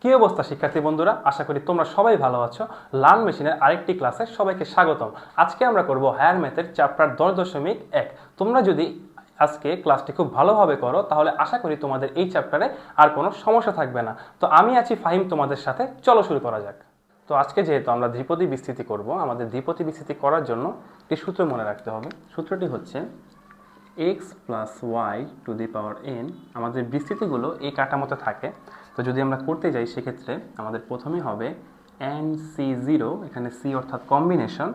কি অবস্থা শিক্ষার্থী বন্ধুরা, আশা করি তোমরা সবাই ভালো আছো। লার্ন মেশিনের আরেকটি ক্লাসে সবাইকে স্বাগতম। আজকে আমরা করব হায়ার ম্যাথের চ্যাপ্টার 10.1। তোমরা যদি আজকে ক্লাসটি খুব ভালোভাবে করো তাহলে আশা করি তোমাদের এই চ্যাপ্টারে আর কোনো সমস্যা থাকবে না। তো আমি আছি ফাহিম তোমাদের সাথে, চলো শুরু করা যাক। তো আজকে যেহেতু আমরা দ্বিপদী বিস্তৃতি করব, আমাদের দ্বিপদী বিস্তৃতি করার জন্য একটি সূত্র মনে রাখতে হবে। সূত্রটি হচ্ছে x plus Y to the power n। আমাদের বিস্তৃতিগুলো এই কাঠামোতে থাকে। তো যদি আমরা করতে যাই সেক্ষেত্রে আমাদের প্রথমেই হবে এন সি জিরো, এখানে সি অর্থাৎ কম্বিনেশন।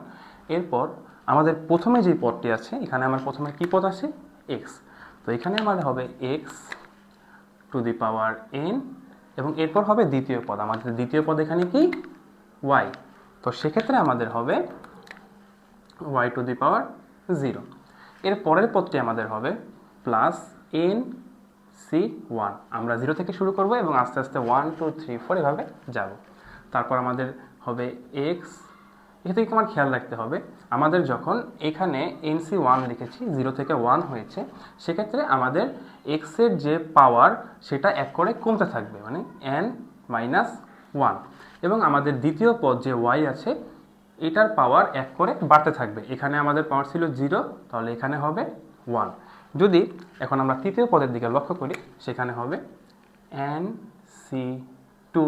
এরপর আমাদের প্রথমে যে পদটি আছে, এখানে আমার প্রথমে কী পদ আছে, এক্স। তো এখানে আমার হবে X to the power n, এবং এরপর হবে দ্বিতীয় পদ। আমাদের দ্বিতীয় পদ এখানে কি, ওয়াই। তো সেক্ষেত্রে আমাদের হবে Y to the power zero. এর পরের পদটি আমাদের হবে প্লাস এন সি ওয়ান। আমরা জিরো থেকে শুরু করব এবং আস্তে আস্তে 1 2 3 4 এভাবে যাব। তারপর আমাদের হবে এক্স। এক্ষেত্রে তোমার খেয়াল রাখতে হবে, আমাদের যখন এখানে এন সি ওয়ান লিখেছি, 0 থেকে 1 হয়েছে, সেক্ষেত্রে আমাদের এক্সের যে পাওয়ার সেটা এক করে কমতে থাকবে, মানে এন মাইনাস ওয়ান। এবং আমাদের দ্বিতীয় পদ যে ওয়াই আছে, এটার পাওয়ার এক করে বাড়তে থাকবে। এখানে আমাদের পাওয়ার ছিল 0, তাহলে এখানে হবে 1। যদি এখন আমরা তৃতীয় পদের দিকে লক্ষ্য করি, সেখানে হবে এন সি টু।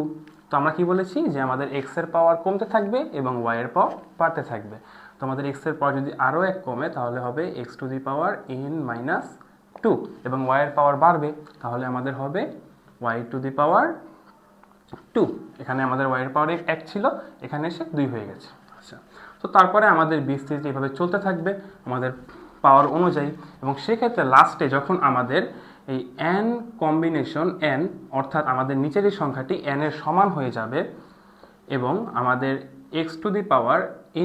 তো আমরা কি বলেছি যে আমাদের এক্স এর পাওয়ার কমতে থাকবে এবং ওয়াই এর পাওয়ার বাড়তে থাকবে। তো আমাদের এক্স এর পাওয়ার যদি আরও এক কমে তাহলে হবে X to the power N minus two, এবং ওয়াই এর পাওয়ার বাড়বে তাহলে আমাদের হবে Y to the power two. এখানে আমাদের ওয়াই এর পাওয়ার এক ছিল, এখানে এসে 2 হয়ে গেছে। আচ্ছা, তো তারপরে আমাদের বিস্তৃতি এভাবে চলতে থাকবে আমাদের পাওয়ার অনুযায়ী, এবং সেক্ষেত্রে লাস্টে যখন আমাদের এই n কম্বিনেশন n, অর্থাৎ আমাদের নিচের এই সংখ্যাটি n এর সমান হয়ে যাবে এবং আমাদের x to the power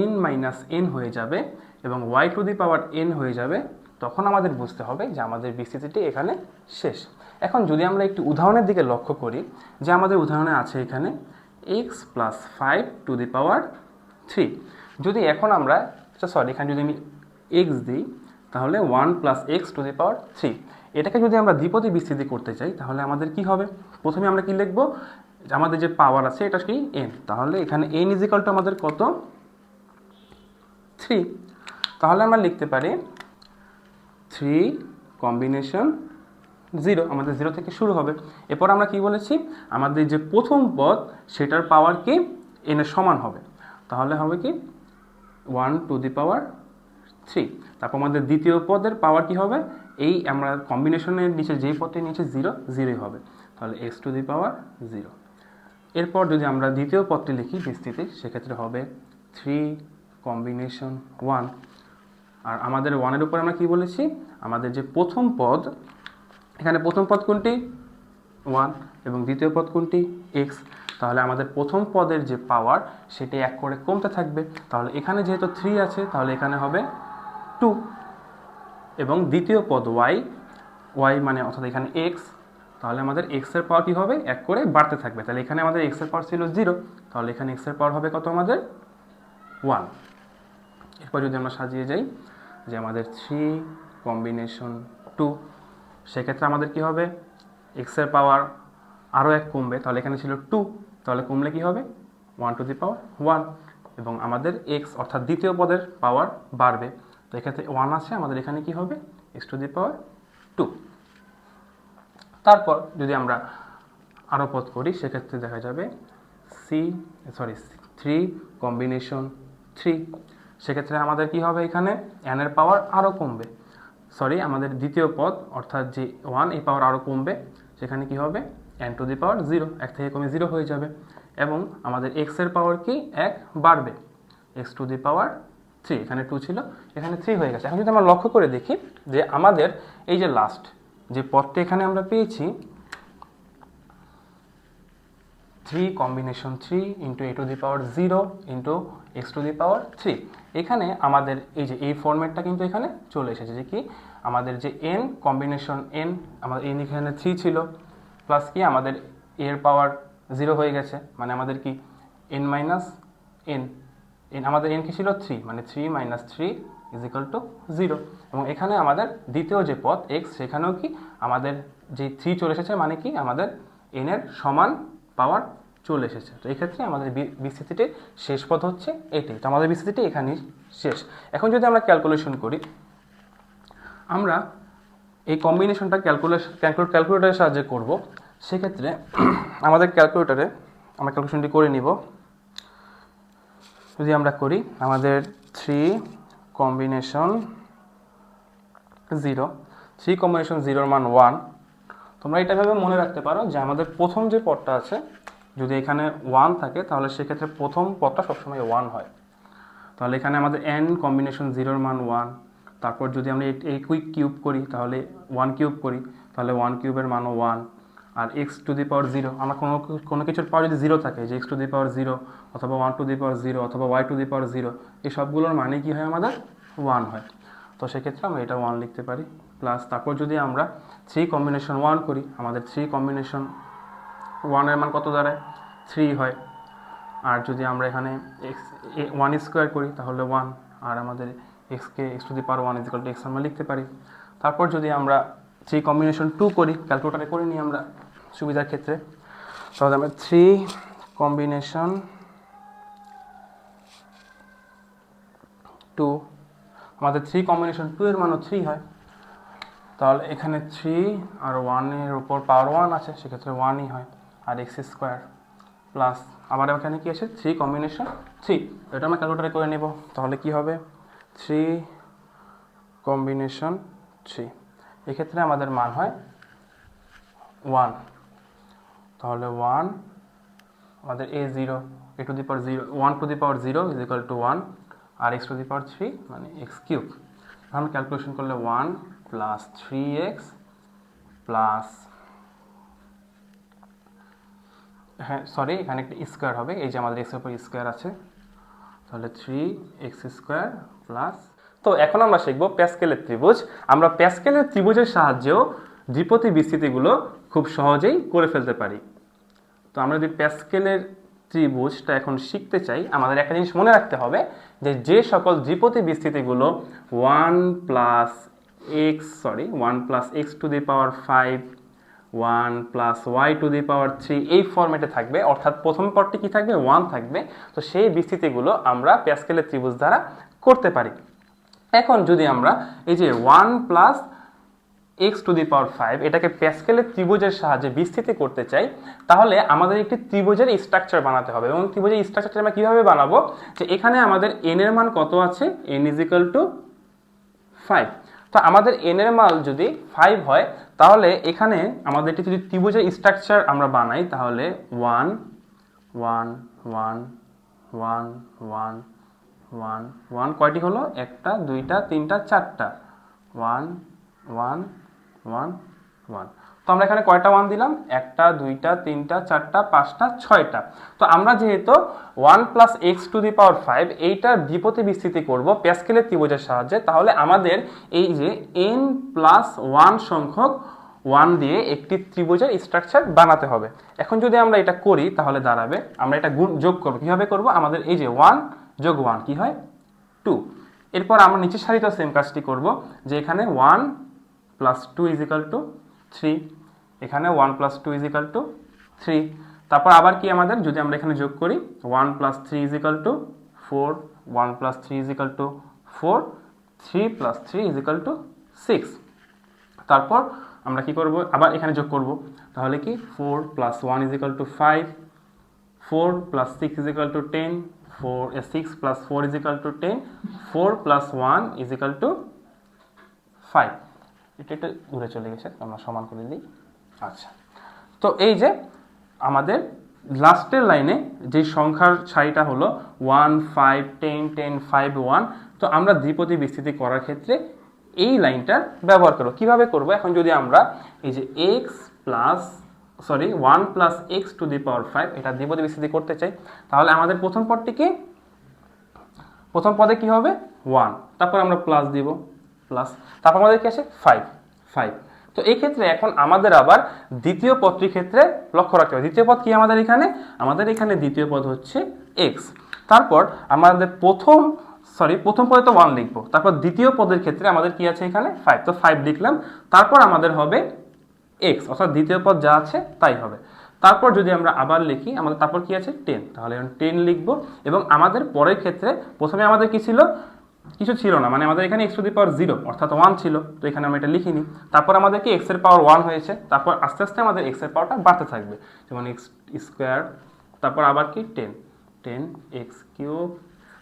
n minus n হয়ে যাবে এবং y two the power n হয়ে যাবে, তখন আমাদের বুঝতে হবে যে আমাদের বিস্তৃতিটি এখানে শেষ। এখন যদি আমরা একটি উদাহরণের দিকে লক্ষ্য করি, যে আমাদের উদাহরণে আছে এখানে x plus 5 two the power 3। যদি এখন আমরা এখানে যদি আমি x দিই তাহলে 1 plus x to the power 3। এটাকে যদি আমরা দ্বিপদী বিস্তৃতি করতে চাই তাহলে আমাদের কি হবে, প্রথমে আমরা কি লিখব, আমাদের যে পাওয়ার আছে এটা কি n, তাহলে এখানে n ইজ ইকাল টু আমাদের কত, 3। তাহলে আমরা লিখতে পারি 3 কম্বিনেশন 0, আমাদের 0 থেকে শুরু হবে। এরপর আমরা কি বলেছি, আমাদের যে প্রথম পদ সেটার পাওয়ার কি n এর সমান হবে, তাহলে হবে কি 1 টু দি পাওয়ার 3। তারপর আমাদের দ্বিতীয় পদের পাওয়ার কি হবে, এই আমরা কম্বিনেশনের নিচে যেই পদটি নিচে 0 0ই হবে, তাহলে x টু দি পাওয়ার 0। এরপর যদি আমরা দ্বিতীয় পদটি লিখি বিস্তৃতি, সেক্ষেত্রে হবে 3 কম্বিনেশন 1। আর আমাদের 1 এর উপর আমরা কি বলেছি, আমাদের যে প্রথম পদ, এখানে প্রথম পদ কোনটি 1 এবং দ্বিতীয় পদ কোনটি x, তাহলে আমাদের প্রথম পদের যে পাওয়ার সেটি এক করে কমতে থাকবে। তাহলে এখানে যেহেতু 3 আছে তাহলে এখানে হবে 2, এবং দ্বিতীয় পদ y মানে অর্থাৎ এখানে x, তাহলে আমাদের x এর পাওয়ার কী হবে, এক করে বাড়তে থাকবে। তাহলে এখানে আমাদের x এর পাওয়ার ছিল 0, তাহলে এখানে x এর পাওয়ার হবে কত, আমাদের 1। এরপর যদি আমরা সাজিয়ে যাই যে আমাদের 3 কম্বিনেশন 2, সেক্ষেত্রে আমাদের কি হবে, x এর পাওয়ার আরও এক কমবে, তাহলে এখানে ছিল 2, তাহলে কমলে কি হবে 1 টু দি পাওয়ার 1, এবং আমাদের x অর্থাৎ দ্বিতীয় পদের পাওয়ার বাড়বে। তো এক্ষেত্রে 1 আছে, আমাদের এখানে কি হবে x টু দি পাওয়ার 2। তারপর যদি আমরা আরও পদ করি সেক্ষেত্রে দেখা যাবে 3 কম্বিনেশন 3। সেক্ষেত্রে আমাদের কি হবে, এখানে n এর পাওয়ার আরও কমবে, আমাদের দ্বিতীয় পদ অর্থাৎ যে 1, এই পাওয়ার আরও কমবে, সেখানে কি হবে n টু দি পাওয়ার 0, এক থেকে কমে 0 হয়ে যাবে, এবং আমাদের x এর পাওয়ার কি 1 বাড়বে, x টু দি পাওয়ার 3। এখানে 2 ছিল, এখানে 3 হয়ে গেছে। এখন যদি আমরা লক্ষ্য করে দেখি যে আমাদের এই যে লাস্ট যে পদটি এখানে আমরা পেয়েছি 3 combination 3 into a to the power 0 into x to the power 3, এখানে আমাদের এই যে এই ফরম্যাটটা কিন্তু এখানে চলে এসেছে, যে কি আমাদের যে n কম্বিনেশন n, আমাদের n এখানে 3 ছিল, প্লাস কি আমাদের এর পাওয়ার 0 হয়ে গেছে, মানে আমাদের কি n মাইনাস n, আমাদের n কি ছিল 3, মানে 3 মাইনাস 3 ইজ ইকাল টু 0, এবং এখানে আমাদের দ্বিতীয় যে পদ x, সেখানেও কি আমাদের যে 3 চলে এসেছে, মানে কি আমাদের n এর সমান পাওয়ার চলে এসেছে। তো এই ক্ষেত্রে আমাদের বিস্তৃতিটির শেষ পদ হচ্ছে এটি। তো আমাদের বিস্তৃতিটি এখানেই শেষ। এখন যদি আমরা ক্যালকুলেশন করি, আমরা এই কম্বিনেশনটা ক্যালকুলেটরের সাহায্যে করব। সেক্ষেত্রে আমাদের ক্যালকুলেটরে আমরা ক্যালকুলেশনটি করে নিব। যদি আমরা করি, আমাদের 3 কম্বিনেশন 0, 3 কম্বিনেশন 0 মান 1। তোমরা এটা ভেবে মনে রাখতে পারো যে আমাদের প্রথম যে পদটা আছে, যদি এখানে 1 থাকে তাহলে সেক্ষেত্রে প্রথম পদটা সবসময় 1 হয়। তাহলে এখানে আমাদের n কম্বিনেশন 0 মান 1। তারপর যদি আমরা এই কুইক কিউব করি, তাহলে 1 কিউব করি, তাহলে 1 কিউবের মানও 1। আর এক্স টু দি পাওয়ার 0, আমরা কোনো কিছুর পাওয়ার যদি 0 থাকে, যে এক্স টু দি পাওয়ার 0 অথবা 1 টু দি পাওয়ার 0 অথবা ওয়াই টু দি পাওয়ার 0, এই সবগুলোর মানে কি হয়, আমাদের 1 হয়। তো সেক্ষেত্রে আমরা এটা 1 লিখতে পারি। প্লাস তারপর যদি আমরা 3 কম্বিনেশন 1 করি, আমাদের 3 কম্বিনেশন 1 এর মান কত দাঁড়ায়, 3 হয়। আর যদি আমরা এখানে এক্স 1 স্কোয়ার করি তাহলে 1, আর আমাদের এক্সকে x to the power 1 equal to x আমরা লিখতে পারি। তারপর যদি আমরা 3 কম্বিনেশন 2 করি, ক্যালকুলেটারে করে নিই আমরা সুবিধার ক্ষেত্রে, তাহলে আমরা 3 কম্বিনেশন 2, আমাদের 3 কম্বিনেশন 2 এর মানও 3 হয়। তাহলে এখানে 3 আর 1 এর উপর পাওয়ার 1 আছে, সেক্ষেত্রে 1ই হয়। আর এক্স স্কোয়ার প্লাস আবার এখানে কি আছে, 3 কম্বিনেশন 3, এটা আমরা ক্যালকুলেটারে করে নেব। তাহলে কি হবে, 3 কম্বিনেশন 3, এক্ষেত্রে আমাদের মান হয় 1। তাহলে 1, আমাদের a0 a to the power 0, 1 to the power 0 is equal to 1, আর এক্স টু দি পাওয়ার 3 মানে এক্স কিউব। এখন ক্যালকুলেশন করলে 1 প্লাস 3x প্লাস, হ্যাঁ সরি, এখানে একটা স্কোয়ার হবে, এই যে আমাদের এক্সের উপর স্কোয়ার আছে, তাহলে 3x স্কোয়ার প্লাস। তো এখন আমরা শিখব প্যাসকেলের ত্রিভুজ। আমরা প্যাসকেলের ত্রিভুজের সাহায্যেও দ্বিপদী বিস্তৃতিগুলো খুব সহজেই করে ফেলতে পারি। তো আমরা যদি প্যাসকেলের ত্রিভুজটা এখন শিখতে চাই, আমাদের একটা জিনিস মনে রাখতে হবে যে সকল দ্বিপদী বিস্তৃতিগুলো 1 plus x to the power 5, 1 plus Y to the power 3 এই ফরম্যাটে থাকবে, অর্থাৎ প্রথম পদটি কি থাকবে, 1 থাকবে। তো সেই বিস্তৃতিগুলো আমরা প্যাসকেলের ত্রিভুজ দ্বারা করতে পারি। এখন যদি আমরা এই যে 1 plus x to the power 5 এটাকে প্যাসকেলের ত্রিভুজের সাহায্যে বিস্তৃতি করতে চাই, তাহলে আমাদের একটি ত্রিভুজের স্ট্রাকচার বানাতে হবে। এবং ত্রিভুজের স্ট্রাকচারটা আমরা কীভাবে বানাবো, যে এখানে আমাদের n এর মান কত আছে, n ইজ ইকুয়াল টু 5। তো আমাদের n এর মান যদি 5 হয়, তাহলে এখানে আমাদের একটি যদি ত্রিভুজের স্ট্রাকচার আমরা বানাই, তাহলে 1 1 1 1 1 1 1 কয়টি হলো, একটা দুইটা তিনটা চারটা, 1 1 1 1। তো আমরা এখানে কয়টা 1 দিলাম, একটা দুইটা তিনটা চারটা পাঁচটা ছয়টা। তো আমরা যেহেতু 1 plus x to the power 5 এইটার দ্বিপদী বিস্তৃতি করব প্যাসকেলের ত্রিভুজের সাহায্যে, তাহলে আমাদের এই যে n প্লাস 1 সংখ্যক 1 দিয়ে একটি ত্রিভুজের স্ট্রাকচার বানাতে হবে। এখন যদি আমরা এটা করি তাহলে দাঁড়াবে, আমরা এটা যোগ করব, কিভাবে করব, আমাদের এই যে 1 যোগ 1 কি হয়, 2। এরপর আমরা নিচের সারিতেও সেম কাজটি করব, যে এখানে 1 প্লাস 2 ইজ ইকাল টু 3, এখানে 1 প্লাস 2 ইজ ইকাল টু 3। তারপর আবার কি আমাদের, যদি আমরা এখানে যোগ করি, 1 plus 3 is equal two 4, 1 plus 3 is equal two 4, 3 plus 3 is equal two 6। তারপর আমরা কি করব, আবার এখানে যোগ করব, তাহলে কি 4 plus 1 is equal two 5, 4 plus 6 is equal two 10, 6 plus 4 is equal two 10, 4 plus 1 is equal two 5। এটা একটু দূরে চলে গেছে, আমরা সমান করে দিই। আচ্ছা, তো এই যে আমাদের লাস্টের লাইনে যে সংখ্যার সারিটা হলো 1 5 10 10 5 1, তো আমরা দ্বিপদী বিস্তৃতি করার ক্ষেত্রে এই লাইনটার ব্যবহার করব। কিভাবে করব, এখন যদি আমরা এই যে one plus x to the power 5 এটা দ্বিপদী বিস্তৃতি করতে চাই, তাহলে আমাদের প্রথম পদটি কি, প্রথম পদে কি হবে 1, তারপর আমরা প্লাস দিব, প্লাস তারপর আমাদের কি আছে 5। তো এই ক্ষেত্রে এখন আমাদের আবার দ্বিতীয় পদটির ক্ষেত্রে লক্ষ্য রাখতে হবে। দ্বিতীয় পদ কি আমাদের এখানে দ্বিতীয় পদ হচ্ছে x। তারপর আমাদের প্রথম পদে তো 1 লিখবো, তারপর দ্বিতীয় পদের ক্ষেত্রে আমাদের কি আছে এখানে 5, তো 5 লিখলাম। তারপর আমাদের হবে x, অর্থাৎ দ্বিতীয় পদ যা আছে তাই হবে। তারপর যদি আমরা আবার লিখি আমাদের তারপর কি আছে 10, তাহলে এখন 10 লিখবো। এবং আমাদের পরের ক্ষেত্রে প্রথমে আমাদের কি ছিল, কিছু ছিল না, মানে আমাদের এখানে x টু দি পাওয়ার 0 অর্থাৎ 1 ছিল, তো এখানে আমরা এটা লিখিনি। তারপর আমাদের কি x এর পাওয়ার 1 হয়েছে, তারপর আস্তে আস্তে আমাদের x এর পাওয়ারটা বাড়তে থাকবে, যেমন x স্কোয়ার, তারপর আবার কি 10, 10x কিউব,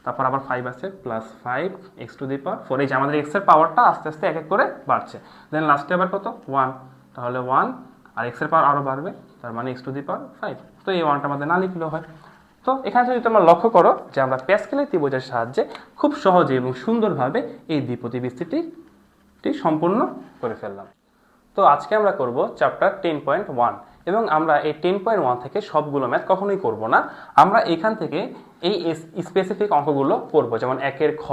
তারপর আবার 5 আছে plus 5 x to the power 4। এই যে আমাদের x এর পাওয়ারটা আস্তে আস্তে এক এক করে বাড়ছে। দেন লাস্টে আবার কত 1, তাহলে 1 আর x এর পাওয়ার আরও বাড়বে, তার মানে x টু দি পাওয়ার 5। তো এই 1টা আমাদের না লিখলেও হয়। তো এখানে যদি তোমরা লক্ষ্য করো যে আমরা প্যাসকেলের ত্রিভুজের সাহায্যে খুব সহজে এবং সুন্দরভাবে এই দ্বিপদী বিস্তৃতিটি সম্পূর্ণ করে ফেললাম। তো আজকে আমরা করব চ্যাপ্টার 10.1 এবং আমরা এই 10.1 থেকে সবগুলো ম্যাথ কখনোই করব না। আমরা এখান থেকে এই স্পেসিফিক অঙ্কগুলো করব, যেমন 1-এর খ,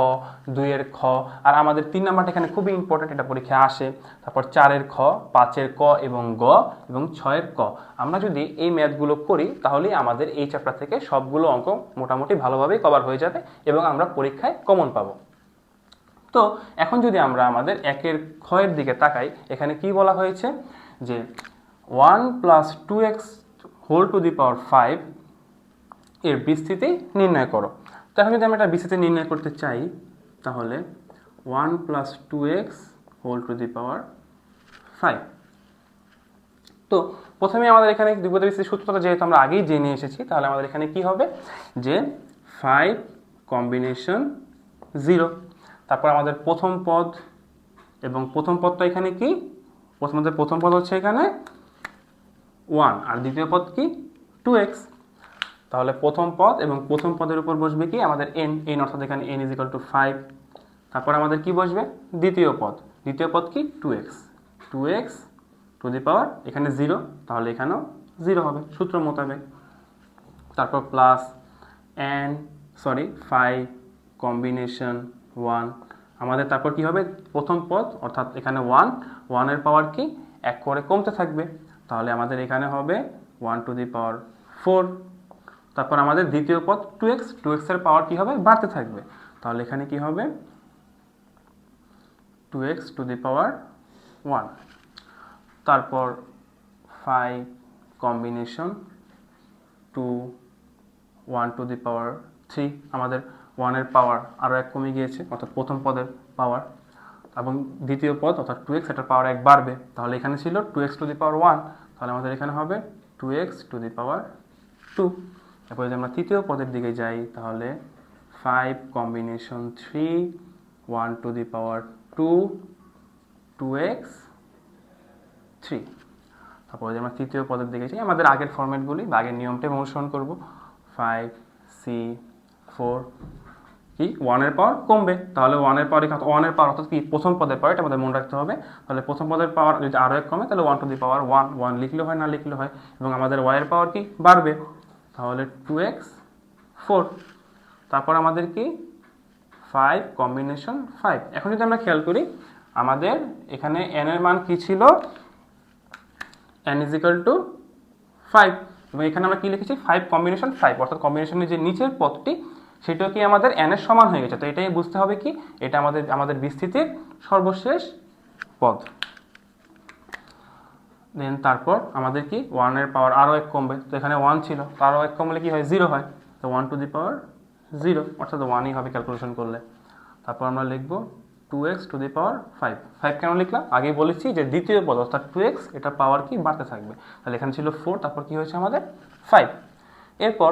2-এর খ, আর আমাদের 3 নাম্বারটা এখানে খুবই ইম্পর্টেন্ট, এটা পরীক্ষায় আসে। তারপর 4-এর খ, 5-এর ক এবং গ এবং 6-এর ক। আমরা যদি এই ম্যাথগুলো করি তাহলেই আমাদের এই চ্যাপ্টার থেকে সবগুলো অঙ্ক মোটামুটি ভালোভাবেই কভার হয়ে যাবে এবং আমরা পরীক্ষায় কমন পাবো। তো এখন যদি আমরা আমাদের 1-এর ক্ষয়ের দিকে তাকাই, এখানে কি বলা হয়েছে যে 1 plus 2x whole to the power 5 এর বিস্তৃতি নির্ণয় করো। তো এখন যদি আমরা এটা বিস্তৃতি নির্ণয় করতে চাই তাহলে 1 plus 2x whole to the power 5। তো প্রথমে আমাদের এখানে দ্বিপদী বিস্তৃতির সূত্রটা যেহেতু আমরা আগেই জেনে এসেছি, তাহলে আমাদের এখানে কি হবে যে 5 কম্বিনেশন 0। তারপর আমাদের প্রথম পদ, এবং প্রথম পদটা এখানে কি, প্রথম পদ হচ্ছে এখানে 1 আর দ্বিতীয় পদ কি 2x। তাহলে প্রথম পদ এবং প্রথম পদের উপর বসবে কি আমাদের n অর্থাৎ এখানে n = 5। তারপর আমাদের কি বসবে দ্বিতীয় পদ কি 2x টু দি পাওয়ার এখানে 0, তাহলে এখানেও 0 হবে সূত্র মোতাবেক। তারপর প্লাস 5 কম্বিনেশন 1। আমাদের তারপর কি হবে প্রথম পদ অর্থাৎ এখানে 1 এর পাওয়ার কি 1 করে কমতে থাকবে, তাহলে আমাদের এখানে হবে 1 টু দি পাওয়ার 4। তারপর আমাদের দ্বিতীয় পদ 2x এর পাওয়ার কি হবে বাড়তে থাকবে, তাহলে এখানে কি হবে 2x টু দি পাওয়ার 1। তারপর 5 কম্বিনেশন 2 1 টু দি পাওয়ার 3। আমাদের 1 এর পাওয়ার আরও 1 কমে গিয়েছে অর্থাৎ প্রথম পদের পাওয়ার, এবং দ্বিতীয় পদ অর্থাৎ 2x এটার পাওয়ার 1 বাড়বে, তাহলে এখানে ছিল 2x টু দি পাওয়ার 1, তাহলে আমাদের এখানে হবে 2x টু দি পাওয়ার 2। তারপরে যদি আমরা তৃতীয় পদের দিকে যাই তাহলে 5 combination 3 1 to the power 2 2x 3। তারপরে যদি আমরা তৃতীয় পদের দিকে যাই আমাদের আগের ফরম্যাটগুলি বা আগের নিয়মটা অনুসরণ করব। 5c4 কি 1 এর পাওয়ার কমবে, তাহলে 1 এর পাওয়ার অর্থাৎ কি প্রথম পদের পাওয়ার, এটা আমাদের মনে রাখতে হবে। তাহলে প্রথম পদের পাওয়ার যদি আরও 1 কমে তাহলে 1 টু দি পাওয়ার 1 লিখলে হয় না লিখলে হয়, এবং আমাদের y এর পাওয়ার কি বাড়বে, তাহলে 2x 4। তারপর আমাদের কি 5 কম্বিনেশন 5। এখন যদি আমরা খেয়াল করি আমাদের এখানে n এর মান কি ছিল n = 5, এবং এখানে আমরা কি লিখেছি 5 কম্বিনেশন 5 অর্থাৎ কম্বিনেশনের যে নিচের পদটি সেটাও কি আমাদের n এর সমান হয়ে গেছে। তো এটাই বুঝতে হবে কি এটা আমাদের বিস্তৃতির সর্বশেষ পদ। দেন তারপর আমাদের কি 1 এর পাওয়ার আরও 1 কমবে, তো এখানে 1 ছিল, তো আরও 1 কমলে কি হয় 0 হয়, তো 1 টু দি পাওয়ার 0 অর্থাৎ 1ই হবে ক্যালকুলেশন করলে। তারপর আমরা লিখব 2x টু দি পাওয়ার 5 কেন লিখলাম আগেই বলেছি যে দ্বিতীয় পদ অর্থাৎ 2x এটা পাওয়ার কি বাড়তে থাকবে, তাহলে এখানে ছিল 4, তারপর কি হয়েছে আমাদের 5। এরপর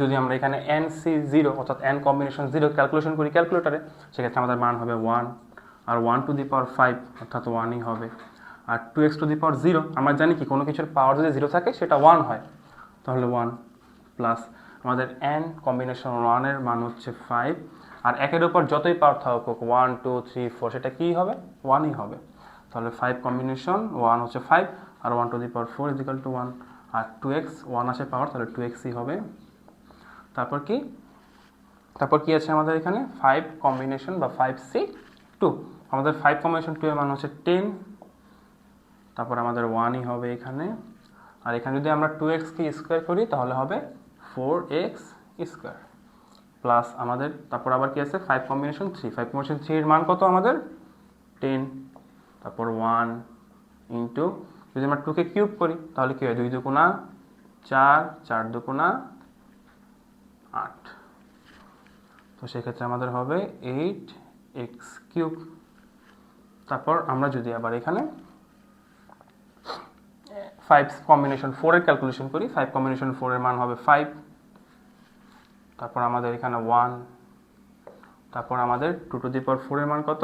যদি আমরা এখানে nc0 অর্থাৎ n কম্বিনেশন 0 ক্যালকুলেশন করি ক্যালকুলেটরে, সেক্ষেত্রে আমাদের মান হবে 1, আর 1 টু দি পাওয়ার 5 অর্থাৎ 1ই হবে। আর 2x টু দি পাওয়ার 0 আমরা জানি কি কোনো কিছুর পাওয়ার যদি 0 থাকে সেটা 1 হয়, তাহলে 1 প্লাস আমাদের n কম্বিনেশন 1 এর মান হচ্ছে 5, আর 1 এর উপর যতই পাওয়ার থাকুক 1 2 3 4 সেটা কি হবে 1ই হবে, তাহলে 5 কম্বিনেশন 1 হচ্ছে 5 আর 1 to the power 4 = 1, R 2x 1 আসে পাওয়ার তাহলে 2xই হবে। তারপর কি আছে আমাদের এখানে 5 কম্বিনেশন বা 5c2, আমাদের 5 কম্বিনেশন 2 এর মান হচ্ছে 10, তারপর আমাদের 1ই হবে এখানে, আর এখানে যদি আমরা 2x কে স্কোয়ার করি তাহলে হবে 4x স্কোয়ার প্লাস আমাদের তারপর আবার কি আছে 5 কম্বিনেশন 3 এর মান কত আমাদের 10, তারপর 1 ইন্টু যদি আমরা 2কে কিউব করি তাহলে কি হয়, 2 দুগুণা 4, 4 দুগুণা 8। তো সেক্ষেত্রে আমাদের হবে 8x কিউব। তারপর আমরা যদি আবার এখানে 5 কম্বিনেশন 4 এর ক্যালকুলেশন করি, 5 কম্বিনেশন 4 এর মান হবে 5। তারপর আমাদের এখানে 1, তারপর আমাদের 2 টু দি পাওয়ার 4 এর মান কত,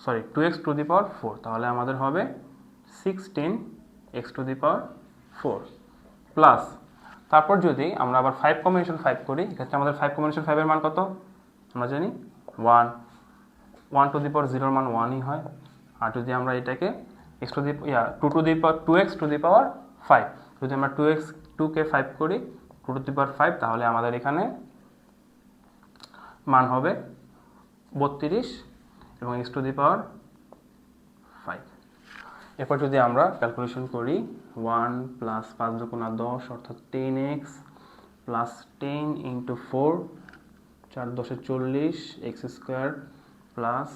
sorry 2x to the power 4, তাহলে আমাদের হবে 16x two the power 4 plus, তারপর যদি আমরা আবার 5 কম্বিনেশন 5 করি, এক্ষেত্রে আমাদের 5 কম্বিনেশন 5 এর মান কত আমরা জানি 1, 1 টু দি পাওয়ার 0 এর মান 1ই হয়। আর যদি আমরা এটাকে x to the 2 to the power 2x to the power 5, যদি আমরা 2কে 5 করি 2 টু দি পাওয়ার 5, তাহলে আমাদের এখানে মান হবে 32 এবং x টু দি পাওয়ার 5। এরপর যদি আমরা ক্যালকুলেশন করি 1 প্লাস 5 দুগুণা 10 অর্থাৎ 10x plus 10 into 4, 4 10 40 x square plus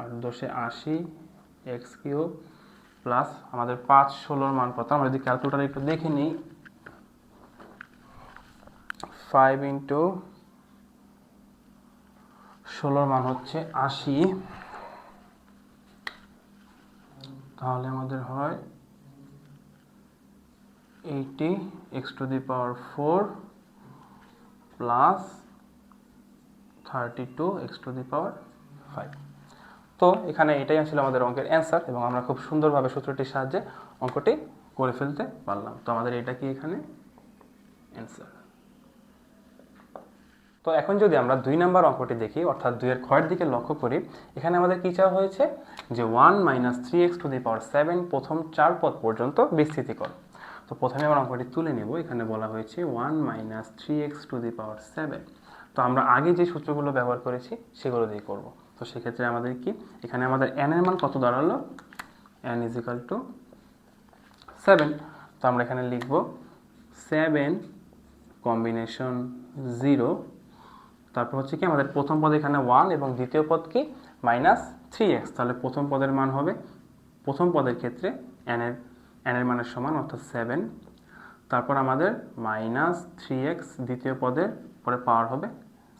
8 10 80 x cube plus আমাদের 5 16 মান কত, আমরা যদি ক্যালকুলেটার একটু দেখে নিই, 5 ইন্টু 16 মান হচ্ছে 80, তাহলে আমাদের হয় 80x to the power 4 plus 32x to the power 5। তো এখানে এটাই আসলে আমাদের অঙ্কের অ্যান্সার এবং আমরা খুব সুন্দরভাবে সূত্রটির সাহায্যে অঙ্কটি করে ফেলতে পারলাম। তো আমাদের এটা কি এখানে অ্যান্সার। তো এখন যদি আমরা 2 নম্বর অঙ্কটি দেখি, অর্থাৎ 2 এর ক্ষয়ের দিকে লক্ষ্য করি, এখানে আমাদের কি চাওয়া হয়েছে যে 1 minus 3x two the power 7 প্রথম 4 পদ পর্যন্ত বিস্তৃতি কর। তো প্রথমে আমরা অঙ্কটি তুলে নেব। এখানে বলা হয়েছে 1 minus 3x two the power 7। তো আমরা আগে যে সূত্রগুলো ব্যবহার করেছি সেগুলো দিয়ে করব। তো সেক্ষেত্রে আমাদের কি এখানে আমাদের n এর মান কত দাঁড়ালো, n ইজ ইকাল টু 7। তো আমরা এখানে লিখব 7 কম্বিনেশন 0, তারপর হচ্ছে কি আমাদের প্রথম পদ এখানে 1 এবং দ্বিতীয় পদ কি মাইনাস 3x, তাহলে প্রথম পদের মান হবে, প্রথম পদের ক্ষেত্রে n এর মানের সমান অর্থাৎ 7, তারপর আমাদের মাইনাস 3x দ্বিতীয় পদের পরে পাওয়ার হবে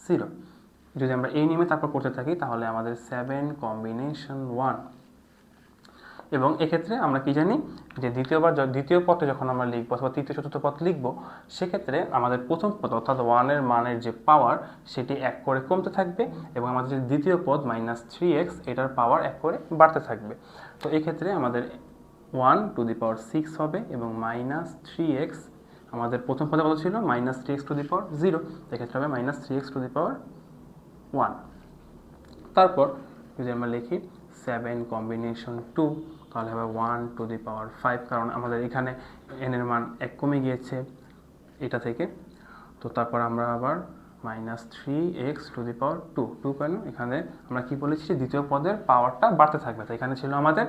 0। যদি আমরা এই নিয়মে তারপর করতে থাকি তাহলে আমাদের 7 কম্বিনেশন 1, এবং এক্ষেত্রে আমরা কি জানি যে দ্বিতীয় পদটা যখন আমরা লিখবো অথবা তৃতীয় চতুর্থ পদ লিখবো, সেক্ষেত্রে আমাদের প্রথম পদ অর্থাৎ 1 এর মানের যে পাওয়ার সেটি 1 করে কমতে থাকবে এবং আমাদের যে দ্বিতীয় পদ মাইনাস 3x এটার পাওয়ার 1 করে বাড়তে থাকবে। তো এক্ষেত্রে আমাদের 1 টু দি পাওয়ার 6 হবে এবং মাইনাস 3x, আমাদের প্রথম পদে কত ছিল minus 3x two the power 0, এক্ষেত্রে হবে minus 3x two the power 1। তারপর যদি আমরা লিখি 7 কম্বিনেশন 2, তাহলে হবে 1 টু দি পাওয়ার 5, কারণ আমাদের এখানে n এর মান 1 কমে গিয়েছে এটা থেকে। তো তারপর আমরা আবার minus 3x two the power 2 কেন, এখানে আমরা কি বলেছি দ্বিতীয় পদের পাওয়ারটা বাড়তে থাকবে, তো এখানে ছিল আমাদের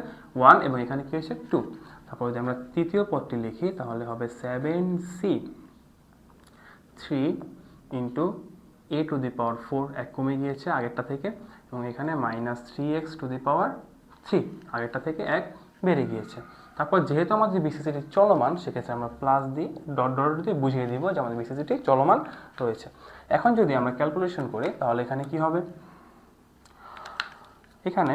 1 এবং এখানে কি হয়েছে 2। তারপর যদি আমরা তৃতীয় পদটি লিখি তাহলে হবে 7c 3 into a to the power 4, 1 কমে গিয়েছে আগেরটা থেকে, এবং এখানে minus 3x two the power 3, আগেরটা থেকে 1 বেড়ে গিয়েছে। তারপর যেহেতু আমাদের বিসিসিটি চলমান, সেক্ষেত্রে আমরা প্লাস দিয়ে ডট ডট দিয়ে বুঝিয়ে দিব যে আমাদের বিসিসিটি চলমান রয়েছে। এখন যদি আমরা ক্যালকুলেশন করি তাহলে এখানে কি হবে, এখানে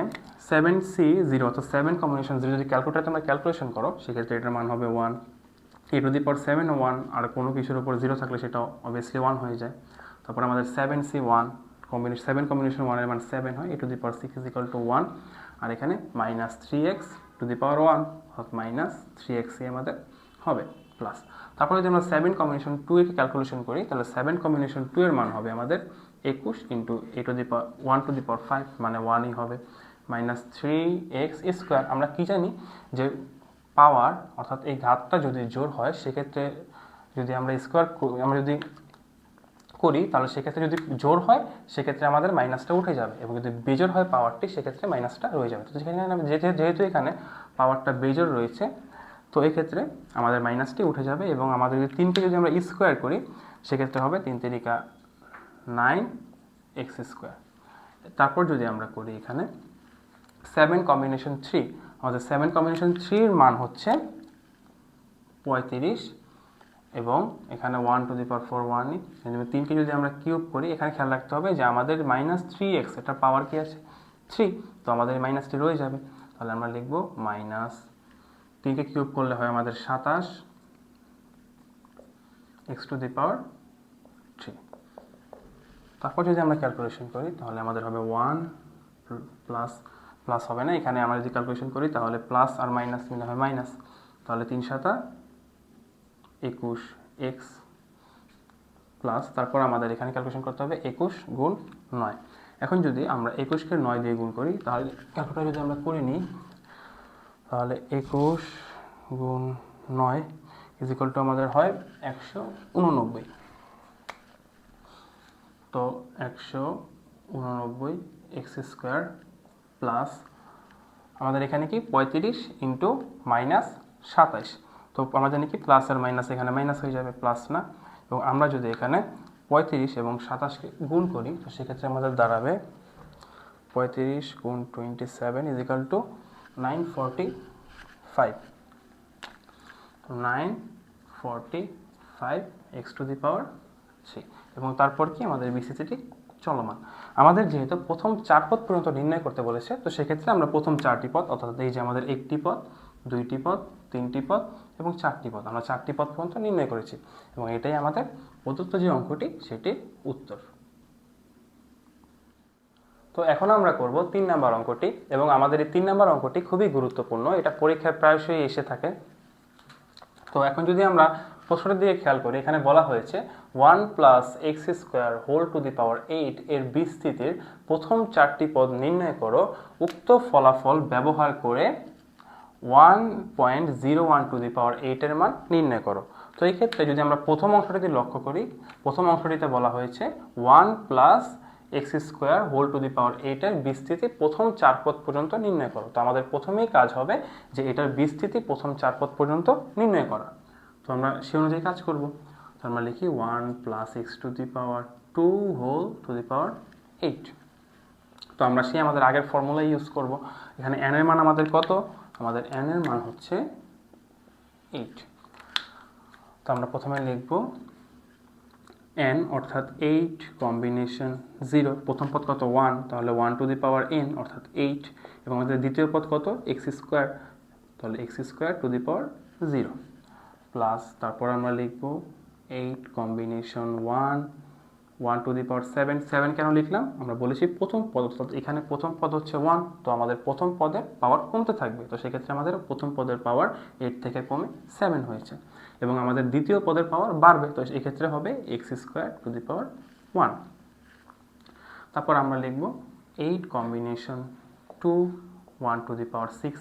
7c0 অর্থাৎ 7 কম্বিনেশন 0 যদি ক্যালকুলেটারে তোমরা ক্যালকুলেশন করো, সেক্ষেত্রে এটার মান হবে 1, a টু দি পাওয়ার 7 1, আর কোনো কিছুর উপর 0 থাকলে সেটা অবভিয়াসলি 1 হয়ে যায়। তারপর আমাদের 7c1 7 কম্বিনেশন 1 এর মান 7 হয়, a to the power 6 is equal two 1, আর এখানে minus 3x two the power 1 অর্থাৎ মাইনাস 3x আমাদের হবে প্লাস। তারপরে যদি আমরা 7 কম্বিনেশন 2 এর ক্যালকুলেশন করি তাহলে 7 কম্বিনেশন 2 এর মান হবে আমাদের 21 into a to the power 1 to the power 5, মানে 1ই হবে, মাইনাস 3x স্কোয়ার। আমরা কি জানি যে পাওয়ার অর্থাৎ এই ঘাতটা যদি জোড় হয়, সেক্ষেত্রে যদি আমরা স্কোয়ার আমরা যদি করি তাহলে সেক্ষেত্রে যদি জোড় হয় সেক্ষেত্রে আমাদের মাইনাসটা উঠে যাবে, এবং যদি বেজোড় হয় পাওয়ারটি সেক্ষেত্রে মাইনাসটা রয়ে যাবে। তো যেখানে যেহেতু এখানে পাওয়ারটা বেজোড় রয়েছে, তো এই ক্ষেত্রে আমাদের মাইনাসটি উঠে যাবে, এবং আমাদের যদি 3কে যদি আমরা স্কোয়ার করি সেক্ষেত্রে হবে 3 তিরিকা 9x স্কোয়ার। তারপর যদি আমরা করি এখানে 7 কম্বিনেশন 3 আমাদের 7 কম্বিনেশন 3 এর মান হচ্ছে 35 এবং এখানে 1 টু দি পাওয়ার 4 1ই 3কে যদি আমরা কিউব করি, এখানে খেয়াল রাখতে হবে যে আমাদের -3x এটা পাওয়ার কি আছে 3, তো আমাদের মাইনাসটি রয়ে যাবে। তাহলে আমরা লিখব -3কে কিউব করলে হয় আমাদের 27 x টু দি পাওয়ার 3। তারপর যদি আমরা ক্যালকুলেশন করি তাহলে আমাদের হবে 1 প্লাস প্লাস হবে না, এখানে আমরা যদি ক্যালকুলেশন করি তাহলে প্লাস আর মাইনাস মিলে হয় মাইনাস, তাহলে 3 7 21 x প্লাস, তারপর আমাদের এখানে ক্যালকুলেশন করতে হবে 21 গুণ 9। এখন যদি আমরা 21কে 9 দিয়ে গুণ করি, তাহলে ক্যালকুলেটর যদি আমরা করে নিই তাহলে 21 গুণ 9 ইজ ইকুয়াল টু আমাদের হয় 189। তো 189 এক্স স্কোয়ার প্লাস আমাদের এখানে কি 35 ইন্টু মাইনাস 27, তো আমরা জানি কি প্লাস আর মাইনাস এখানে মাইনাস হয়ে যাবে, প্লাস না। এবং আমরা যদি এখানে 35 এবং 27কে গুণ করি তো সেক্ষেত্রে আমাদের দাঁড়াবে 35 গুণ 27 is equal to 945, 945 x to the power 3। এবং তারপর কি আমাদের বিসিসিটি চলমান। আমাদের যেহেতু প্রথম 4 পদ পর্যন্ত নির্ণয় করতে বলেছে, তো সেক্ষেত্রে আমরা প্রথম 4টি পদ, অর্থাৎ এই যে আমাদের 1টি পদ, 2টি পদ, 3টি পদ এবং 4টি পদ, আমরা 4টি পদ পর্যন্ত নির্ণয় করেছি এবং এটাই আমাদের প্রদত্ত যে অঙ্কটি সেটির উত্তর। তো এখন আমরা করব 3 নম্বর অঙ্কটি, এবং আমাদের এই 3 নম্বর অঙ্কটি খুবই গুরুত্বপূর্ণ, এটা পরীক্ষায় প্রায়শই এসে থাকে। তো এখন যদি আমরা প্রশ্নের দিকে খেয়াল করি, এখানে বলা হয়েছে 1 plus x square whole to the power 8 এর বিস্তৃতির প্রথম 4টি পদ নির্ণয় করো, উক্ত ফলাফল ব্যবহার করে 1.01 টু দি পাওয়ার 8 এর মান নির্ণয় করো। তো এই ক্ষেত্রে যদি আমরা প্রথম অংশটিতে লক্ষ্য করি, প্রথম অংশটিতে বলা হয়েছে 1 plus x square whole to the power 8 এর বিস্তৃতি প্রথম 4 পদ পর্যন্ত নির্ণয় করো। তো আমাদের প্রথমেই কাজ হবে যে এটার বিস্তৃতি প্রথম 4 পদ পর্যন্ত নির্ণয় করা। তো আমরা সে অনুযায়ী কাজ করব। তো আমরা লিখি 1 plus x to the power 2 whole to the power 8। তো আমরা সেই আমাদের আগের ফর্মুলা ইউজ করব। এখানে n এর মান আমাদের কত? আমাদের n এর মান হচ্ছে 8। তো আমরা প্রথমে লিখব n অর্থাৎ 8 কম্বিনেশন 0, প্রথম পদ কত 1, তাহলে 1 টু দি পাওয়ার n অর্থাৎ 8, এবং আমাদের দ্বিতীয় পদ কত এক্স স্কোয়ার, তাহলে x square two the power 0 plus, তারপর আমরা লিখব 8 কম্বিনেশন 1 টু দি পাওয়ার 7। 7 কেন লিখলাম? আমরা বলেছি প্রথম পদ, অর্থাৎ এখানে প্রথম পদ হচ্ছে 1, তো আমাদের প্রথম পদের পাওয়ার কমতে থাকবে, তো সেক্ষেত্রে আমাদের প্রথম পদের পাওয়ার 8 থেকে কমে 7 হয়েছে, এবং আমাদের দ্বিতীয় পদের পাওয়ার বাড়বে, তো এক্ষেত্রে হবে x square two the power 1। তারপর আমরা লিখব 8 কম্বিনেশন 2 1 টু দি পাওয়ার 6,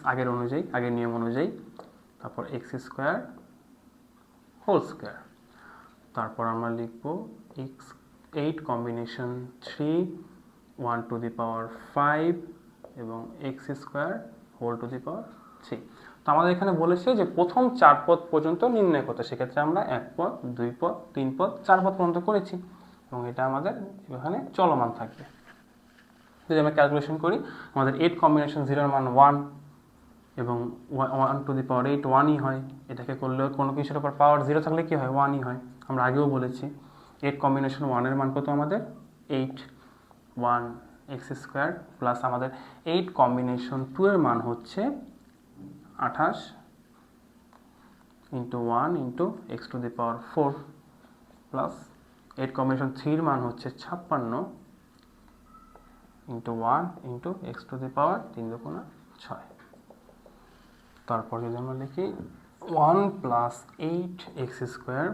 আগের নিয়ম অনুযায়ী, তারপর এক্স স্কোয়ার হোল স্কোয়ার। তারপর আমরা লিখব 8 কম্বিনেশন 3 1 টু দি পাওয়ার 5 এবং x square whole to the power 3। তো আমাদের এখানে বলেছে যে প্রথম 4 পদ পর্যন্ত নির্ণয় করতে, সেক্ষেত্রে আমরা 1 পদ 2 পদ 3 পদ 4 পদ পর্যন্ত করেছি, এবং এটা আমাদের এখানে চলমান থাকবে। যদি আমরা ক্যালকুলেশন করি, আমাদের 8 কম্বিনেশন 0 এর মান 1 এবং 1 টু দি পাওয়ার 8 1ই হয়। এটাকে করলেও কোনো কিছুর উপর পাওয়ার 0 থাকলে কি হয়? 1ই হয়। আমরা আগেও বলেছি 8 কম্বিনেশন 1 এর মান কত আমাদের 8, 1 এক্স স্কোয়ার প্লাস আমাদের 8 কম্বিনেশন 2 এর মান হচ্ছে 28 into 1 into x to the power 4 plus 8 combination 3 এর মান হচ্ছে 56 into 1 into x to the power 3 দুগুণা 6। তারপর যদি আমরা লিখি 1 plus 8 x square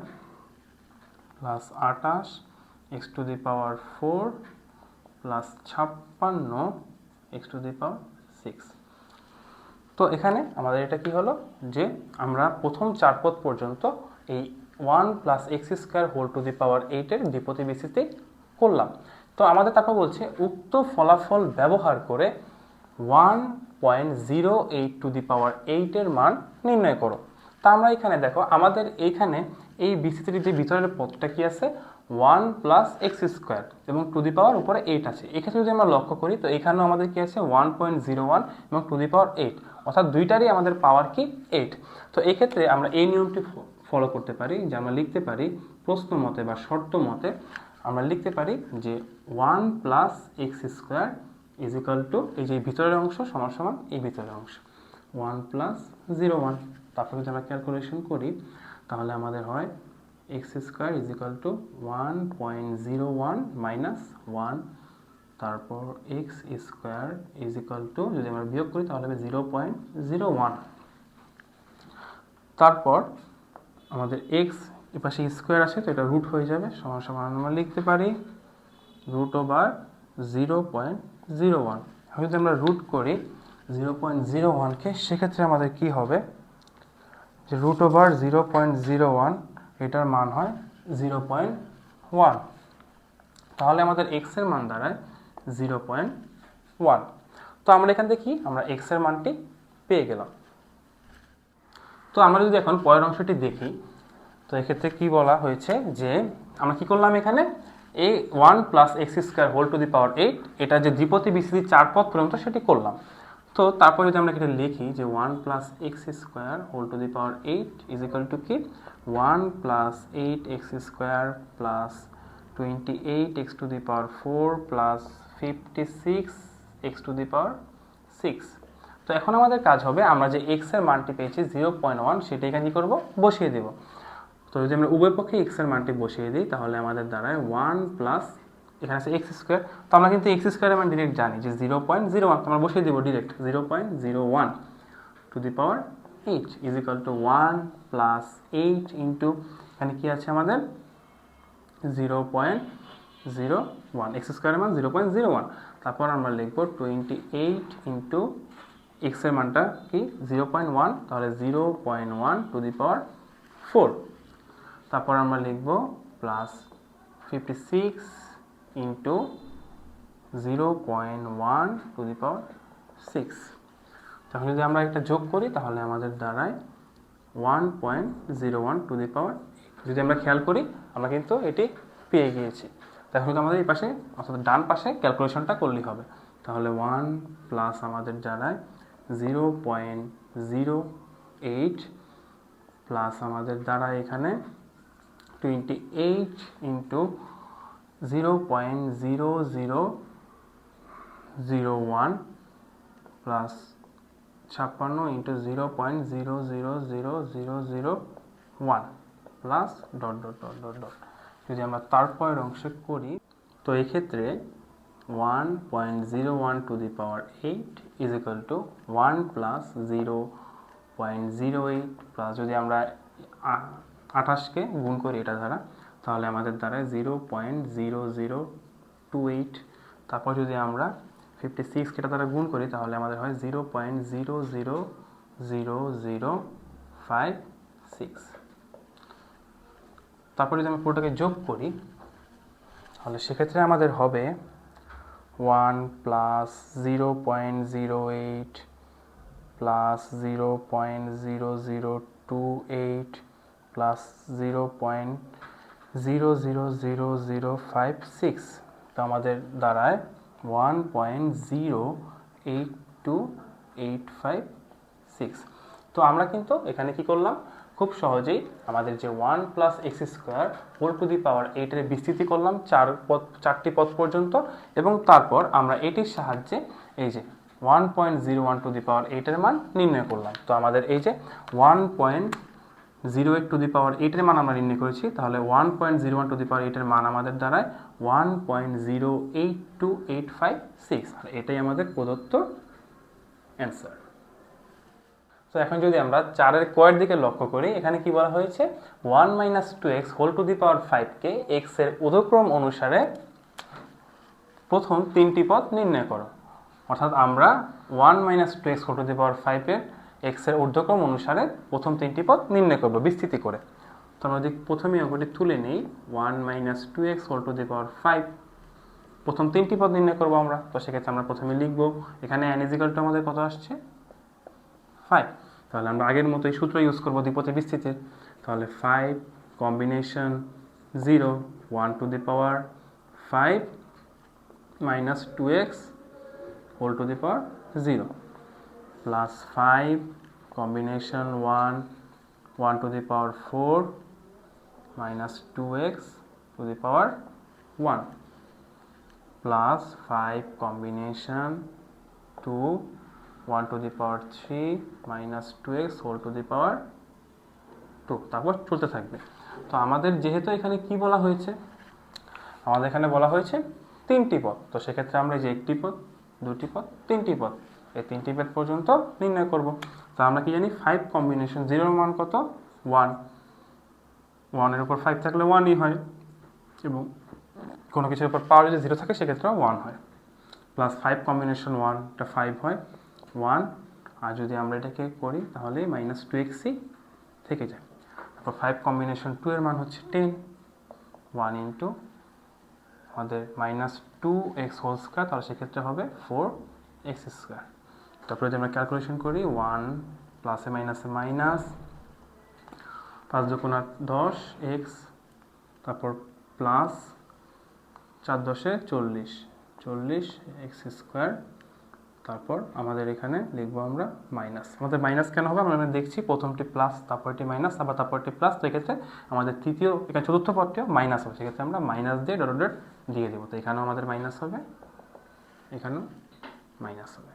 plus 28 x to the power 4 plus 56 x to the power 6। তো এখানে আমাদের এটা কি হলো যে আমরা প্রথম 4 পদ পর্যন্ত এই 1 plus x square whole to the power 8 এর দ্বিপদী বিস্তৃতি করলাম। তো আমাদের তারপর বলছে উক্ত ফলাফল ব্যবহার করে 1.08 টু দি পাওয়ার 8 এর মান নির্ণয় করো। তা আমরা এখানে দেখো, আমাদের এইখানে এই বিস্তৃতির যে ভিতরের পদটা কি আছে 1 প্লাস এক্স স্কোয়ার এবং টু দি পাওয়ার উপরে 8 আছে। এক্ষেত্রে যদি আমরা লক্ষ্য করি তো এখানেও আমাদের কি আছে 1.01 এবং টু দি পাওয়ার 8, অর্থাৎ দুইটারই আমাদের পাওয়ার কি 8। তো এক্ষেত্রে আমরা এই নিয়মটি ফলো করতে পারি যে আমরা লিখতে পারি প্রশ্ন মতে বা শর্ত মতে আমরা লিখতে পারি যে 1 plus x square is equal two এই যে ভিতরের অংশ সমান সমান এই ভিতরের অংশ 1 প্লাস 0.1। তারপর যদি আমরা ক্যালকুলেশন করি তাহলে আমাদের হয় x square is equal two 1.01 minus 1, তারপর x square is equal two যদি আমরা বিয়োগ করি তাহলে হবে 0.01। তারপর আমাদের এক্স এপাশে স্কোয়ার আছে তো এটা রুট হয়ে যাবে, সমান সমান আমরা লিখতে পারি রুট ওভার 0.01। যদি আমরা রুট করি 0.01কে, সেক্ষেত্রে আমাদের কি হবে যে রুট ওভার 0.01 এটার মান হয় 0.1, তাহলে আমাদের এক্স এর মান দাঁড়ায় 0.1। তো আমরা এখান থেকে কি আমরা এক্স এর মানটি পেয়ে গেলাম। তো আমরা যদি এখন পরের অংশটি দেখি তো এক্ষেত্রে কি বলা হয়েছে যে আমরা কি করলাম এখানে এই 1 plus x square whole to the power 8 এটা যে দ্বিপদী বিস্তৃতি 4 পদ পর্যন্ত সেটি করলাম। তো তারপর যদি আমরা এটা লিখি যে 1 plus x square whole to the power 8 is equal to কি 1 plus 8 x square plus 28 x to the power 4 plus 56 x to the power 6। তো এখন আমাদের কাজ হবে আমরা যে এক্স এর মানটি পেয়েছি 0.1 সেটা এখানে কি করবো বসিয়ে দেব। তো যদি আমরা উভয় পক্ষে এক্স এর মানটি বসিয়ে দিই তাহলে আমাদের দ্বারায় 1 প্লাস এখানে আছে এক্স স্কোয়ার, তো আমরা কিন্তু এক্স স্কোয়ারের মান ডিরেক্ট জানি যে 0.01, তো আমরা বসিয়ে দিব direct 0.01 two the power 8 is equal two 1 plus 8 into এখানে কি আছে আমাদের 0.01 এক্স স্কোয়ারের মান 0.01। তারপর আমরা লিখবো 28 ইন্টু এক্স এর মানটা কি 0.1, তাহলে 0.1 টু দি পাওয়ার 4। তারপর আমরা লিখবো plus 56 into 0.1 two the power 6। তখন যদি আমরা এটা যোগ করি তাহলে আমাদের দ্বারায় 1.01 টু দি পাওয়ার। যদি আমরা খেয়াল করি আমরা কিন্তু এটি পেয়ে গিয়েছি। তখন কিন্তু আমাদের এই পাশে অর্থাৎ ডান পাশে ক্যালকুলেশনটা করলেই হবে। তাহলে 1 প্লাস আমাদের দ্বারায় 0.08 প্লাস আমাদের দ্বারা এখানে 28 into 0.0001 plus 56 into 0.000001 plus dot dot dot dot dot. যদি আমরা তারপরের অংশে করি তো এক্ষেত্রে 1.01 two the power 8 is equal two 1 plus 0.08 plus যদি আমরা 28কে গুণ করি এটা দ্বারা তাহলে আমাদের দ্বারা 0.0028। তারপর যদি আমরা 56কে এটা দ্বারা গুণ করি তাহলে আমাদের হয় 0.000056। তারপর যদি আমরা পুরোটাকে যোগ করি তাহলে সেক্ষেত্রে আমাদের হবে 1 প্লাস 0.08 প্লাস 0.0028 প্লাস 0.000056। তো আমাদের দ্বারায় 1.082856। তো আমরা কিন্তু এখানে কি করলাম খুব সহজেই আমাদের যে 1 plus x square whole to the power 8 এর বিস্তৃতি করলাম 4টি পদ পর্যন্ত এবং তারপর আমরা এটির সাহায্যে এই যে 1.01 টু দি পাওয়ার 8 এর মান নির্ণয় করলাম। তো আমাদের এই যে 1.08 টু দি পাওয়ার 8 এর মান আমরা নির্ণয় করেছি, তাহলে 1.01 টু দি পাওয়ার 8 এর মান আমাদের দ্বারায় 1.082856, আর এটাই আমাদের প্রদত্ত অ্যান্সার। তো এখন যদি আমরা 4-এর কয়ের দিকে লক্ষ্য করি এখানে কি বলা হয়েছে 1 minus 2x whole to the power 5কে x এর ঊর্ধ্বক্রম অনুসারে প্রথম 3টি পদ নির্ণয় করো। অর্থাৎ আমরা 1 minus 2x whole to the power 5-এর x এর ঊর্ধ্বক্রম অনুসারে প্রথম 3টি পদ নির্ণয় করব বিস্তৃতি করে। তো আমরা যদি প্রথমে অঙ্কটি তুলে নেই 1 minus 2x whole to the power 5, প্রথম 3টি পদ নির্ণয় করবো আমরা। তো সেক্ষেত্রে আমরা প্রথমে লিখবো এখানে n ইকুয়াল টু আমাদের কত আসছে 5, তাহলে আমরা আগের মতো এই সূত্র ইউজ করবো দ্বিপদী বিস্তৃতির। তাহলে 5 combination 0 1 to the power 5 minus 2x whole to the power 0 plus 5 combination 1 to the power 4 minus 2x to the power 1 plus 5 combination 2 1 to the power 3 minus 2x whole to the power 2, তারপর চলতে থাকবে। তো আমাদের যেহেতু এখানে কি বলা হয়েছে, আমাদের এখানে বলা হয়েছে 3টি পদ, তো সেক্ষেত্রে আমরা যে 1টি পদ, 2টি পদ, 3টি পদ, এই 3টি পদ পর্যন্ত নির্ণয় করব। তো আমরা কি জানি 5 কম্বিনেশন 0 মান কত 1, 1 এর উপর 5 থাকলে 1ই হয়, এবং কোনো কিছুর উপর পাওয়ার যদি 0 থাকে সেক্ষেত্রেও 1 হয়। প্লাস 5 কম্বিনেশন 1, এটা 5 হয় 1, আর যদি আমরা এটাকে করি তাহলে মাইনাস 2xই থেকে যায়। তারপর 5 কম্বিনেশন 2 এর মান হচ্ছে 10, 1 ইন্টু আমাদের মাইনাস 2x হোল স্কোয়ার, তাহলে সেক্ষেত্রে হবে 4x স্কোয়ার। তারপরে যদি আমরা ক্যালকুলেশন করি 1 প্লাসে মাইনাসে মাইনাস 5 দুগুণ 10x, তারপর প্লাস 4 10 40, 40x স্কোয়ার। তারপর আমাদের এখানে লিখবো আমরা মাইনাস। আমাদের মাইনাস কেন হবে আমরা দেখছি, প্রথমটি প্লাস তারপরটি মাইনাস আবার তারপরটি প্লাস, তো এক্ষেত্রে আমাদের তৃতীয় এখানে চতুর্থ পদটিও মাইনাস হবে, সেক্ষেত্রে আমরা মাইনাস দিয়ে ডট ডট দিয়ে দেবো। তো এখানেও আমাদের মাইনাস হবে, এখানেও মাইনাস হবে।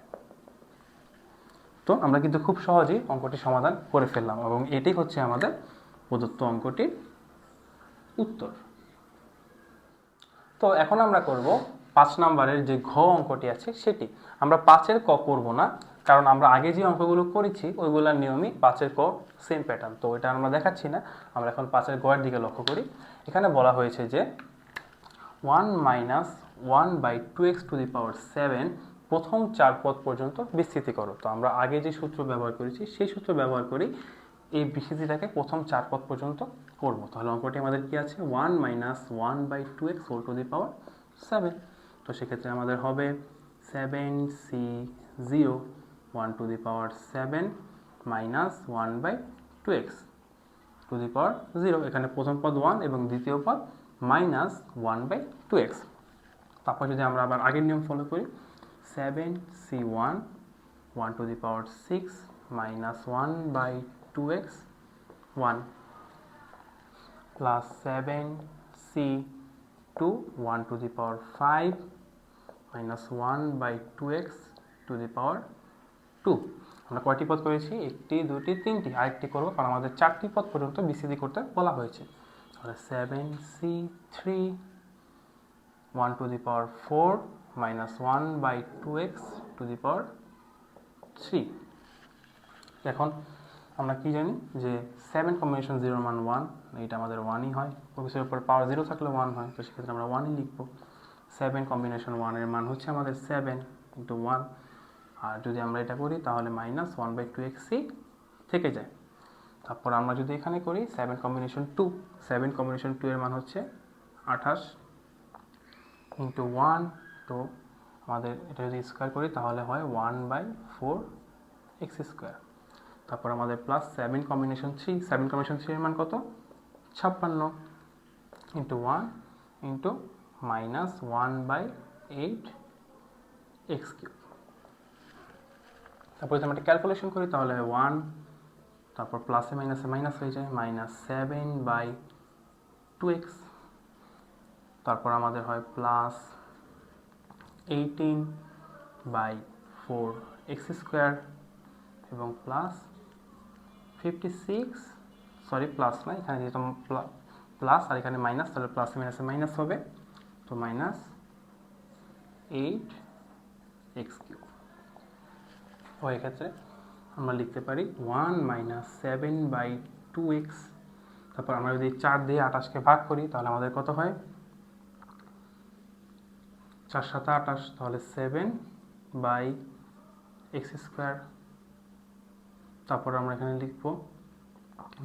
তো আমরা কিন্তু খুব সহজেই অঙ্কটি সমাধান করে ফেললাম, এবং এটি হচ্ছে আমাদের প্রদত্ত অঙ্কটির উত্তর। তো এখন আমরা করব 5 নম্বরের যে ঘ অঙ্কটি আছে সেটি। আমরা 5-এর ক করব না, কারণ আমরা আগে যে অঙ্কগুলো করেছি ওইগুলোর নিয়মই 5-এর ক সেম প্যাটার্ন, তো এটা আমরা দেখাচ্ছি না। আমরা এখন 5-এর গ এর দিকে লক্ষ্য করি। এখানে বলা হয়েছে যে 1 minus 1/2x to the power 7 প্রথম 4 পদ পর্যন্ত বিস্তৃতি করো। তো আমরা আগে যে সূত্র ব্যবহার করেছি সেই সূত্র ব্যবহার করি এই বিস্তৃতিটাকে প্রথম 4 পদ পর্যন্ত করব। তাহলে অঙ্কটি আমাদের কি আছে 1 minus 1/2x whole to the power 7। তো সেক্ষেত্রে আমাদের হবে 7c0 1 to the power 7 minus 1/2x to the power 0। এখানে প্রথম পদ 1 এবং দ্বিতীয় পদ মাইনাস 1/2x। তারপর যদি আমরা আবার আগের নিয়ম ফলো করি 7c1 1 to the power 6 minus 1/2x 1 plus 7c2 1 to the power 5 minus 1/2x to the power 2। আমরা কয়টি পদ করেছি? 1টি 2টি 3টি, আরেকটি করবো কারণ আমাদের 4টি পদ পর্যন্ত বিস্তৃতি করতে বলা হয়েছে। তাহলে 7c3 1 to the power 4 minus 1/2x to the power 3। এখন আমরা কি জানি যে 7 কম্বিনেশন 0 মান 1, এইটা আমাদের 1ই হয়, কিছুর উপর পাওয়ার 0 থাকলে 1 হয়, তো সেক্ষেত্রে আমরা 1ই লিখব। 7 কম্বিনেশন 1 এর মান হচ্ছে আমাদের 7 ইন্টু 1, আর যদি আমরা এটা করি তাহলে মাইনাস 1/2xই থেকে যায়। তারপর আমরা যদি এখানে করি 7 কম্বিনেশন 2, 7 কম্বিনেশন 2 এর মান হচ্ছে 28 ইন্টু 1, তো আমাদের এটা যদি স্কোয়ার করি তাহলে হয় 1/4x স্কোয়ার। তারপর আমাদের প্লাস 7 কম্বিনেশন 3, 7 কম্বিনেশন 3 এর মান কত 56 into 1 into minus 1/8x cube. তারপর যদি আমরা এটা ক্যালকুলেশন করি তাহলে হয় 1, তারপর প্লাসে মাইনাসে মাইনাস হয়ে যায়, মাইনাস 7/2x। তারপর আমাদের হয় প্লাস 18/4x স্কোয়ার এবং প্লাস 56, সরি প্লাস না, এখানে যেহেতু প্লাস আর এখানে মাইনাস, তাহলে প্লাসে মাইনাসে মাইনাস হবে, তো মাইনাস 8x কিউব। ও এক্ষেত্রে আমরা লিখতে পারি 1 মাইনাস 7/2x। তারপর আমরা যদি 4 দিয়ে 28কে ভাগ করি তাহলে আমাদের কত হয় 4 7 28, তাহলে 7/x স্কোয়ার। তারপর আমরা এখানে লিখবো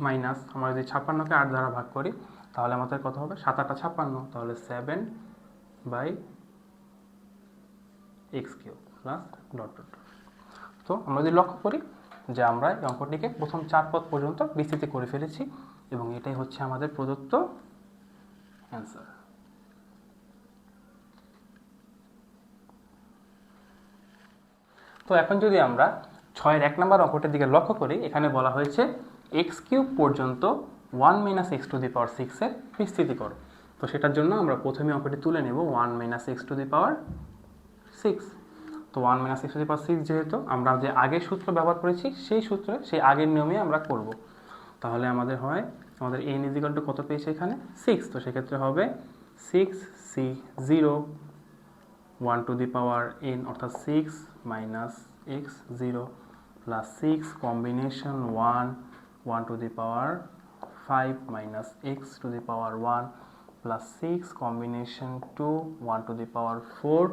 মাইনাস, আমরা যদি 56কে 8 দ্বারা ভাগ করি তাহলে আমাদের কত হবে 7 8 56, তাহলে 7/x cube plus dot dot. তো আমরা যদি লক্ষ্য করি যে আমরা এই অঙ্কটিকে প্রথম 4 পদ পর্যন্ত বিস্তৃতি করে ফেলেছি, এবং এটাই হচ্ছে আমাদের প্রদত্ত অ্যান্সার। তো এখন যদি আমরা 6-এর 1 নম্বর অঙ্কটির দিকে লক্ষ্য করি, এখানে বলা হয়েছে এক্স কিউব পর্যন্ত 1 - x টু দি পাওয়ার 6-এর বিস্তৃতি করো। তো সেটার জন্য আমরা প্রথমে অঙ্কটি তুলে নেব 1 - x টু দি পাওয়ার 6। তো 1 - x টু দি পাওয়ার 6 যেহেতু আমরা যে আগের সূত্র ব্যবহার করেছি সেই আগের নিয়মে আমরা করব। তাহলে আমাদের n = কত পেয়েছে এখানে 6। তো সেক্ষেত্রে হবে 6c0 1 to the power n অর্থাৎ 6 - x0 plus 6 combination 1 to the power 5 - x to the power 1 plus 6 combination 2 1 to the power 4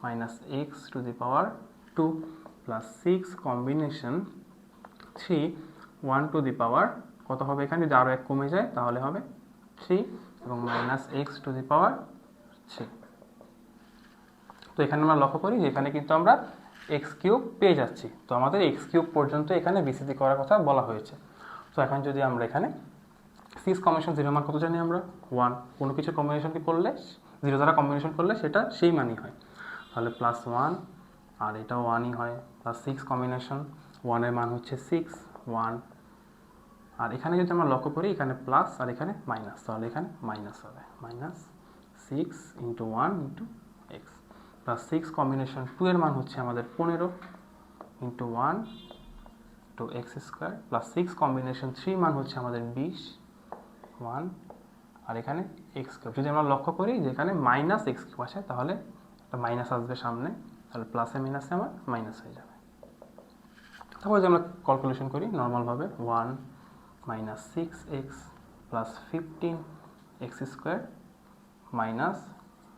- x to the power 2 plus 6 combination 3 1 to the power কত হবে এখানে, যদি আরও 1 কমে যায় তাহলে হবে 3 এবং -x টু দি পাওয়ার 3। তো এখানে আমরা লক্ষ্য করি যে এখানে কিন্তু আমরা এক্স কিউব পেয়ে যাচ্ছি। তো আমাদের এক্স কিউব পর্যন্ত এখানে বিস্তৃতি করার কথা বলা হয়েছে। তো এখন যদি আমরা এখানে 6 কম্বিনেশন 0 মান কত জানি আমরা 1, কোনো কিছু কম্বিনেশনকে করলে 0 দ্বারা কম্বিনেশন করলে সেটা সেই মানই হয়, তাহলে +1 আর এটাও 1ই হয়, প্লাস 6 কম্বিনেশন 1-এর মান হচ্ছে 6 1, আর এখানে যদি আমরা লক্ষ্য করি এখানে প্লাস আর এখানে মাইনাস, তাহলে এখানে মাইনাস হবে -6 × 1 × x প্লাস 6 কম্বিনেশন 2-এর মান হচ্ছে আমাদের 15 × 1 × x² প্লাস 6 কম্বিনেশন 3 মান হচ্ছে আমাদের 20 1 আর এখানে x²। যদি আমরা লক্ষ্য করি যে এখানে -x³ আসে তাহলে একটা মাইনাস আসবে সামনে, তাহলে প্লাসে মাইনাসে আমার মাইনাস হয়ে যাবে। তারপর যদি আমরা ক্যালকুলেশন করি নর্মালভাবে 1 - 6x plus 15x² minus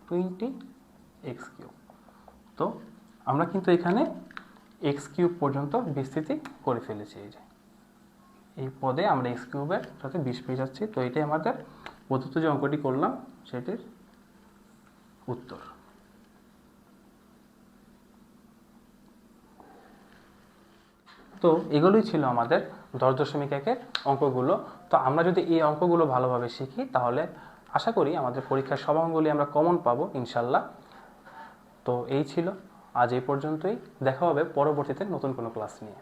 20x³ তো আমরা কিন্তু এখানে x³ পর্যন্ত বিস্তৃতি করে ফেলেছি। এই পদে আমরা x³ সাথে 20 পেয়ে যাচ্ছি। তো এটাই আমাদের প্রদত্ত যে অঙ্কটি করলাম সেটির উত্তর। তো এগুলোই ছিল আমাদের 10.1-এর অঙ্কগুলো। তো আমরা যদি এই অঙ্কগুলো ভালোভাবে শিখি তাহলে আশা করি আমাদের পরীক্ষার সব অঙ্কগুলি আমরা কমন পাবো ইনশাল্লাহ। তো এই ছিল আজ এই পর্যন্তই, দেখা হবে পরবর্তীতে নতুন কোনো ক্লাস নিয়ে।